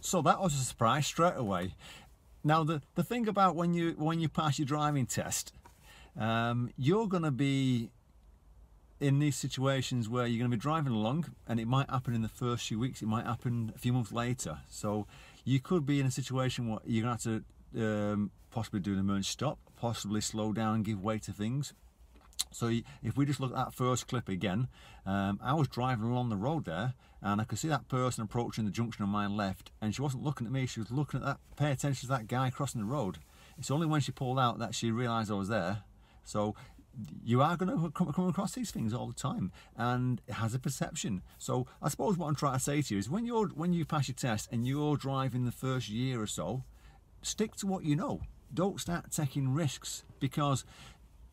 So that was a surprise straight away. Now the thing about when you pass your driving test, you're going to be in these situations where you're going to be driving along, and it might happen in the first few weeks, it might happen a few months later. So you could be in a situation where you're going to have to possibly do an emergency stop, possibly slow down and give way to things. So if we just look at that first clip again, I was driving along the road there, and I could see that person approaching the junction on my left, and she wasn't looking at me, she was looking at that, pay attention to that guy crossing the road. It's only when she pulled out that she realised I was there. So you are going to come across these things all the time, and it has a perception. So I suppose what I'm trying to say to you is when you pass your test and you're driving the first year or so, stick to what you know. Don't start taking risks, because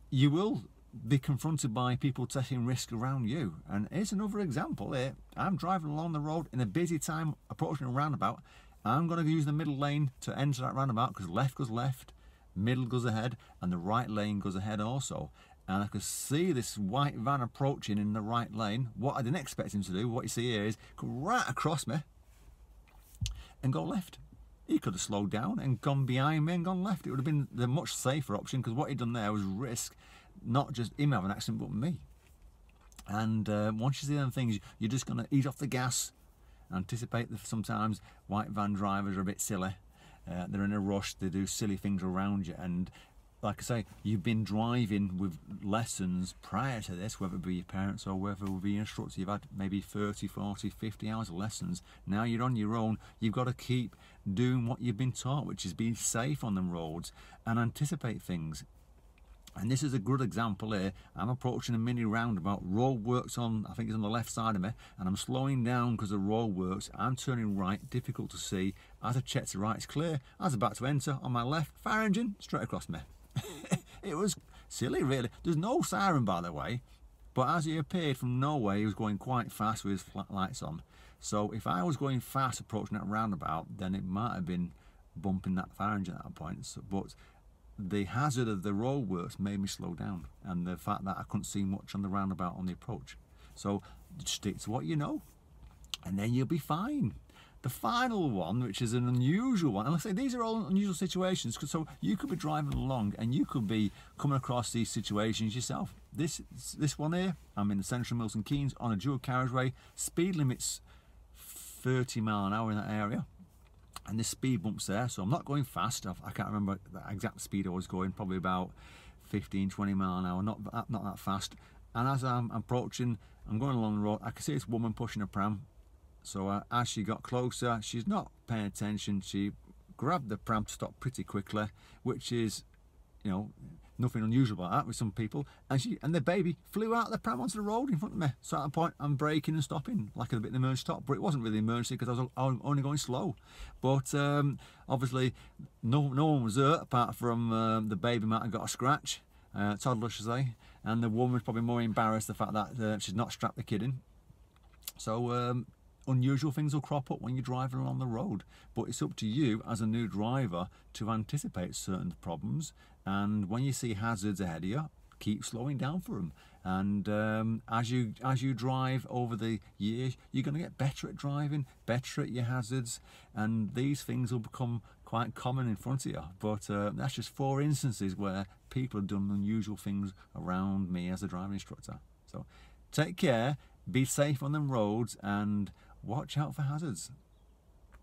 you will be confronted by people taking risks around you. And here's another example here. I'm driving along the road in a busy time, approaching a roundabout. I'm going to use the middle lane to enter that roundabout, because left goes left, middle goes ahead, and the right lane goes ahead also. And I could see this white van approaching in the right lane. What I didn't expect him to do, what you see here, is come right across me and go left. He could have slowed down and gone behind me and gone left. It would have been the much safer option, because what he'd done there was risk not just him having an accident, but me. And once you see them things, you're just going to ease off the gas. Anticipate that sometimes white van drivers are a bit silly. They're in a rush, they do silly things around you. And like I say, you've been driving with lessons prior to this, whether it be your parents or whether it be your instructor. You've had maybe 30, 40, 50 hours of lessons. Now you're on your own. You've got to keep doing what you've been taught, which is being safe on the roads and anticipate things. And this is a good example here. I'm approaching a mini roundabout. Road works on, I think it's on the left side of me, and I'm slowing down because the road works. I'm turning right, difficult to see. As I check to right, it's clear. I was about to enter on my left, fire engine straight across me. It was silly, really. There's no siren, by the way, but as he appeared from nowhere, he was going quite fast with his flat lights on. So if I was going fast approaching that roundabout, then it might have been bumping that fire engine at that point. So, but the hazard of the roadworks made me slow down, and the fact that I couldn't see much on the roundabout on the approach. So stick to what you know, and then you'll be fine. The final one, which is an unusual one, and like I say, these are all unusual situations, so you could be driving along and you could be coming across these situations yourself. This one here, I'm in the central Milton Keynes on a dual carriageway, speed limit's 30 miles an hour in that area, and this speed bump's there, so I'm not going fast. I can't remember the exact speed I was going, probably about 15, 20 miles an hour, not that fast. And as I'm approaching, I'm going along the road, I can see this woman pushing a pram. So as she got closer, she's not paying attention. She grabbed the pram to stop pretty quickly, which is, you know, nothing unusual about that with some people. And the baby flew out of the pram onto the road in front of me. So at that point, I'm braking and stopping, like a bit of an emergency stop. But it wasn't really an emergency because I was only going slow. But obviously, no one was hurt apart from the baby might have got a scratch, toddler, should I say. And the woman was probably more embarrassed the fact that she's not strapped the kid in. So unusual things will crop up when you're driving along the road, but it's up to you as a new driver to anticipate certain problems, and when you see hazards ahead of you, keep slowing down for them. And as you drive over the years, you're going to get better at driving, better at your hazards, and these things will become quite common in front of you. But that's just 4 instances where people have done unusual things around me as a driving instructor. So take care, be safe on the roads, and watch out for hazards.